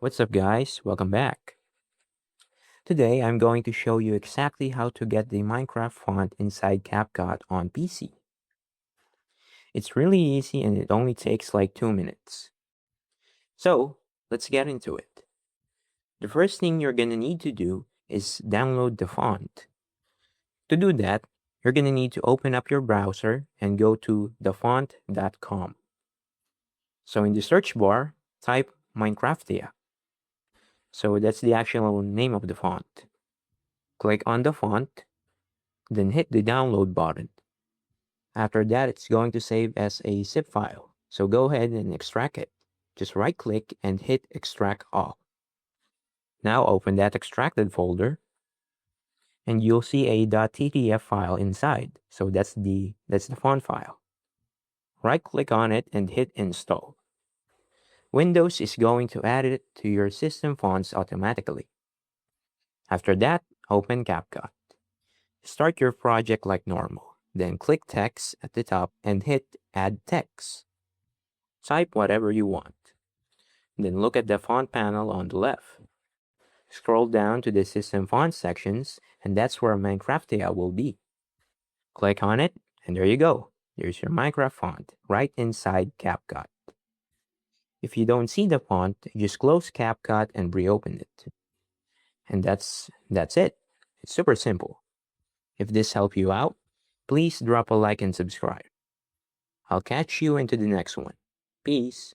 What's up guys, welcome back. Today I'm going to show you exactly how to get the Minecraft font inside CapCut on PC. It's really easy and it only takes like 2 minutes. So, let's get into it. The first thing you're gonna need to do is download the font. To do that, you're gonna need to open up your browser and go to thefont.com. So in the search bar, type Minecraftia. So that's the actual name of the font. Click on the font, then hit the download button. After that, it's going to save as a zip file. So go ahead and extract it. Just right click and hit extract all. Now open that extracted folder and you'll see a .ttf file inside. So that's the font file. Right click on it and hit install. Windows is going to add it to your system fonts automatically. After that, open CapCut. Start your project like normal. Then click text at the top and hit add text. Type whatever you want. Then look at the font panel on the left. Scroll down to the system font sections and that's where Minecraftia will be. Click on it and there you go. There's your Minecraft font right inside CapCut. If you don't see the font, just close CapCut and reopen it. And that's it. It's super simple. If this helped you out, please drop a like and subscribe. I'll catch you into the next one. Peace.